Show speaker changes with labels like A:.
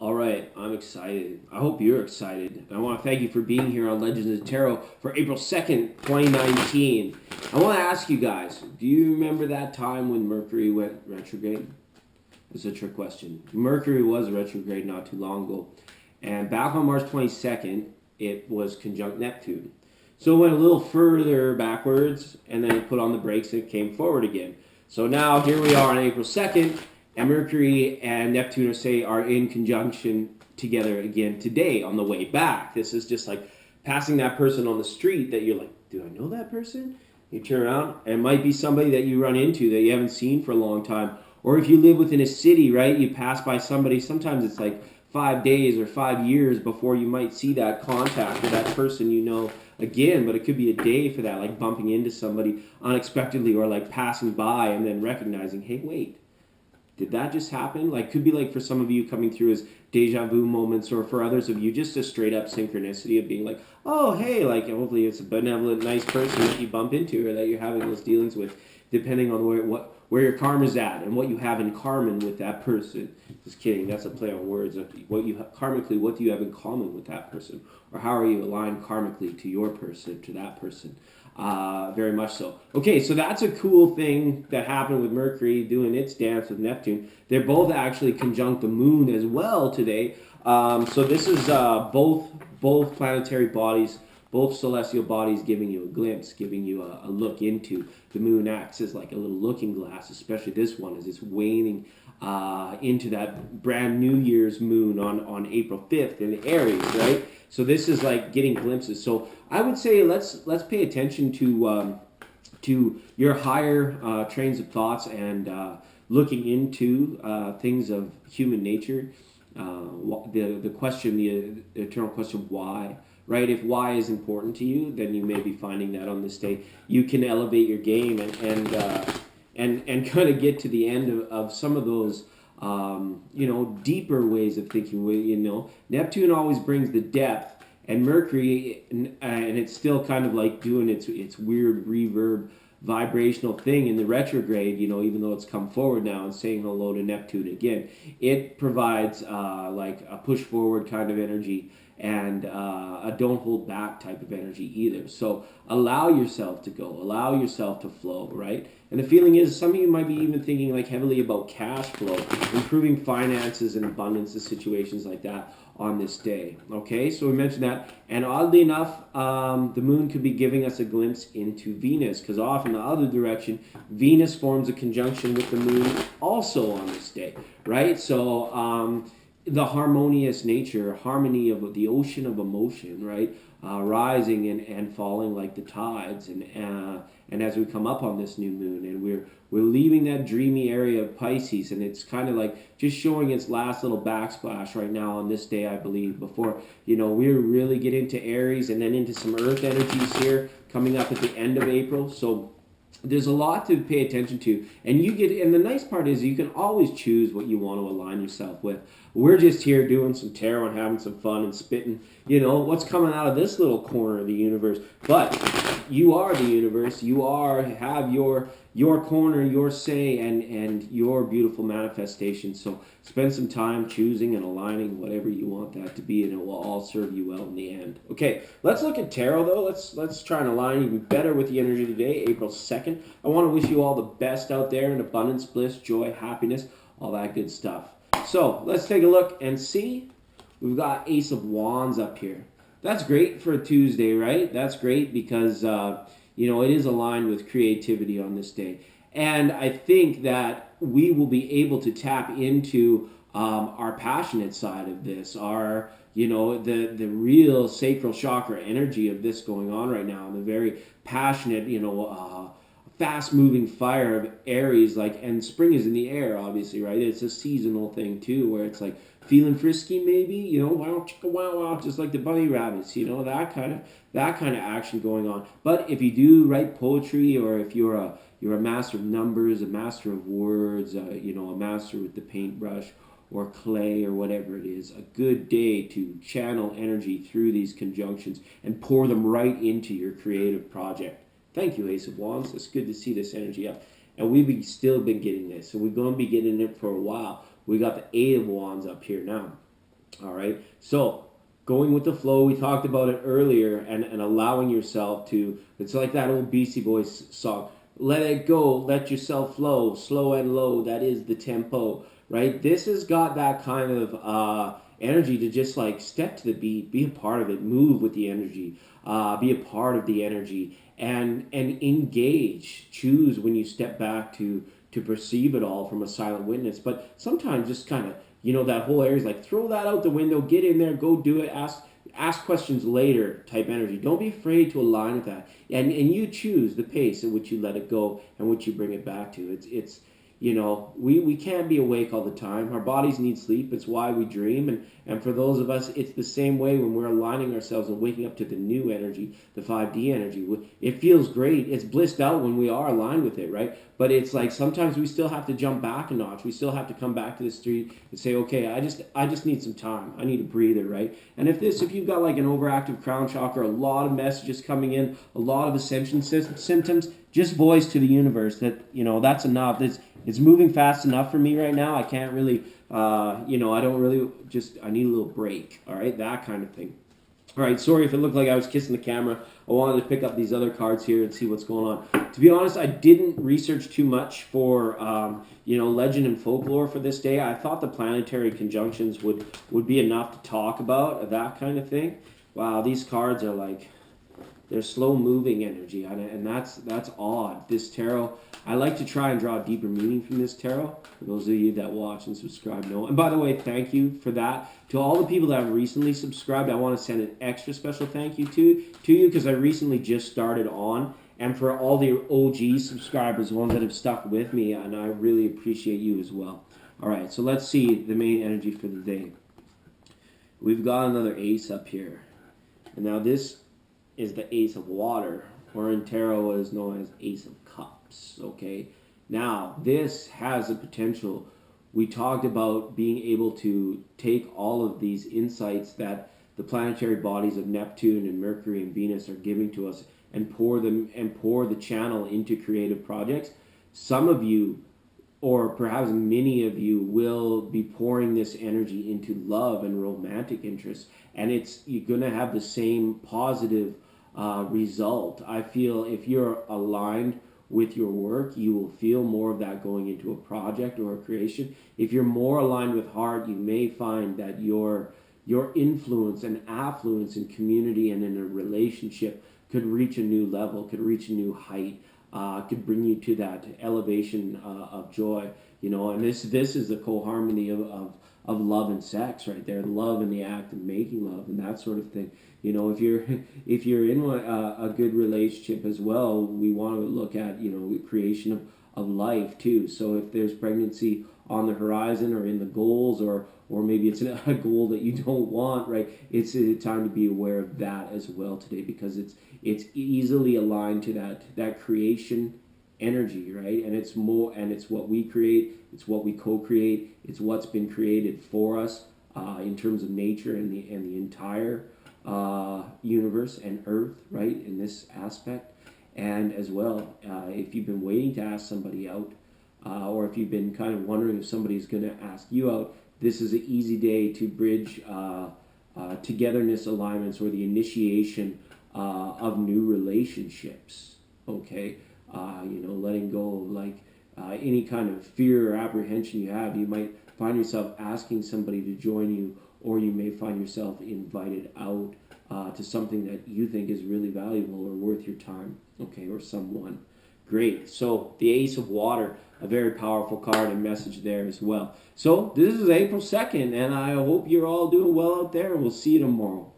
A: All right, I'm excited. I hope you're excited. I want to thank you for being here on Legends of Tarot for April 2nd, 2019. I want to ask you guys, do you remember that time when Mercury went retrograde? It's a trick question. Mercury was retrograde not too long ago. And back on March 22nd, it was conjunct Neptune. So it went a little further backwards, and then it put on the brakes and it came forward again. So now here we are on April 2nd, and Mercury and Neptune are in conjunction together again today on the way back. This is just like passing that person on the street that you're like, do I know that person? You turn around, and it might be somebody that you run into that you haven't seen for a long time. Or if you live within a city, right, you pass by somebody, sometimes it's like 5 days or 5 years before you might see that contact or that person you know again, but it could be a day for that, like bumping into somebody unexpectedly or like passing by and then recognizing, hey, wait, did that just happen? Like, could be like for some of you coming through as deja vu moments, or for others of you, just a straight up synchronicity of being like, oh, hey, like, hopefully it's a benevolent, nice person that you bump into or that you're having those dealings with, depending on where your karma's at and what you have in common with that person. Just kidding, that's a play on words. What you karmically, what do you have in common with that person, or how are you aligned karmically to your person, to that person? Very much so. Okay, so that's a cool thing that happened with Mercury doing its dance with Neptune. They're both actually conjunct the moon as well today. So this is both planetary bodies, both celestial bodies giving you a glimpse, giving you a look into. The moon acts as like a little looking glass, especially this one as it's waning into that brand New Year's moon on April 5th in Aries, right? So this is like getting glimpses. So I would say let's pay attention to your higher trains of thoughts and looking into things of human nature. The question, the eternal question, why? Right? If why is important to you, then you may be finding that on this day. You can elevate your game and kind of get to the end of some of those deeper ways of thinking. Neptune always brings the depth, and Mercury, and it's still kind of like doing its weird reverb vibrational thing in the retrograde, even though it's come forward now and saying hello to Neptune again. It provides like a push forward kind of energy and a don't hold back type of energy either. So allow yourself to go, allow yourself to flow, right? And the feeling is some of you might be even thinking like heavily about cash flow, improving finances and abundance and situations like that on this day. Okay, so we mentioned that. And oddly enough, the moon could be giving us a glimpse into Venus, because off in the other direction, Venus forms a conjunction with the moon also on this day, right? So the harmonious nature, harmony of the ocean of emotion, right? Rising and falling like the tides, and as we come up on this new moon, and we're leaving that dreamy area of Pisces, and it's kind of like just showing its last little backsplash right now on this day, I believe, before we really get into Aries and then into some Earth energies here coming up at the end of April. So there's a lot to pay attention to, and and the nice part is you can always choose what you want to align yourself with. We're just here doing some tarot and having some fun and spitting what's coming out of this little corner of the universe. But you are the universe. Have your corner, your say, and your beautiful manifestation. So spend some time choosing and aligning whatever you want that to be, and it will all serve you well in the end. Okay, let's look at tarot though. Let's try and align even better with the energy today, April 2nd. I want to wish you all the best out there in abundance, bliss, joy, happiness, all that good stuff. So let's take a look and see. We've got Ace of Wands up here. That's great for a Tuesday, right? That's great because it is aligned with creativity on this day. And I think that we will be able to tap into our passionate side of this, the real sacral chakra energy of this going on right now, and the very passionate, fast moving fire of Aries, and spring is in the air, obviously, right? It's a seasonal thing too, where it's like feeling frisky, maybe, wow, chicka, wow, wow, just like the bunny rabbits, that kind of action going on. But if you do write poetry, or if you're a master of numbers, a master of words, a master with the paintbrush or clay or whatever it is, a good day to channel energy through these conjunctions and pour them right into your creative project. Thank you, Ace of Wands. It's good to see this energy up. And we've still been getting this. So we're going to be getting it for a while. We got the Eight of Wands up here now. All right. So going with the flow, we talked about it earlier, and allowing yourself to, it's like that old Beastie Boys song, let it go, let yourself flow, slow and low, that is the tempo, right? This has got that kind of energy to just like step to the beat, be a part of it, move with the energy, be a part of the energy, and engage. Choose when you step back to perceive it all from a silent witness. But sometimes just kind of, that whole area is like throw that out the window, get in there, go do it, ask questions later type energy. Don't be afraid to align with that, and you choose the pace at which you let it go and which you bring it back to. It's we can't be awake all the time. Our bodies need sleep. It's why we dream. And for those of us, it's the same way when we're aligning ourselves and waking up to the new energy, the 5D energy. It feels great. It's blissed out when we are aligned with it, right? But it's like sometimes we still have to jump back a notch. We still have to come back to the street and say, okay, I just need some time. I need a breather, right? And if you've got like an overactive crown chakra, a lot of messages coming in, a lot of ascension symptoms, just voice to the universe that, that's enough. It's moving fast enough for me right now. I can't really, I don't really I need a little break. All right, that kind of thing. All right, sorry if it looked like I was kissing the camera. I wanted to pick up these other cards here and see what's going on. To be honest, I didn't research too much for, legend and folklore for this day. I thought the planetary conjunctions would be enough to talk about, that kind of thing. Wow, these cards are like, they're slow moving energy, and that's odd. This tarot, I like to try and draw a deeper meaning from this tarot. For those of you that watch and subscribe know. And by the way, thank you for that. To all the people that have recently subscribed, I want to send an extra special thank you to you because I recently just started on. And for all the OG subscribers, the ones that have stuck with me, and I really appreciate you as well. All right, so let's see the main energy for the day. We've got another ace up here. And now this is the Ace of Water, or in tarot is known as Ace of Cups, okay? Now, this has a potential. We talked about being able to take all of these insights that the planetary bodies of Neptune and Mercury and Venus are giving to us and pour the channel into creative projects. Some of you, or perhaps many of you, will be pouring this energy into love and romantic interests, and you're going to have the same positive result. I feel if you're aligned with your work, you will feel more of that going into a project or a creation. If you're more aligned with heart, you may find that your influence and affluence in community and in a relationship could reach a new level, could reach a new height, could bring you to that elevation of joy. And this is the co-harmony of love and sex right there. Love and the act of making love and that sort of thing. If you're in a good relationship as well, we want to look at creation of life too. So if there's pregnancy on the horizon or in the goals, or maybe it's a goal that you don't want, right? It's a time to be aware of that as well today, because it's easily aligned to that creation energy, right? And it's what we create, it's what we co-create, it's what's been created for us in terms of nature and the entire universe and earth, right, in this aspect. And as well, if you've been waiting to ask somebody out, or if you've been kind of wondering if somebody's going to ask you out, this is an easy day to bridge togetherness alignments or the initiation of new relationships. Okay, letting go of like any kind of fear or apprehension you have. You might find yourself asking somebody to join you, or you may find yourself invited out to something that you think is really valuable or worth your time, okay, or someone. Great. So the Ace of Water, a very powerful card and message there as well. So this is April 2nd, and I hope you're all doing well out there, and we'll see you tomorrow.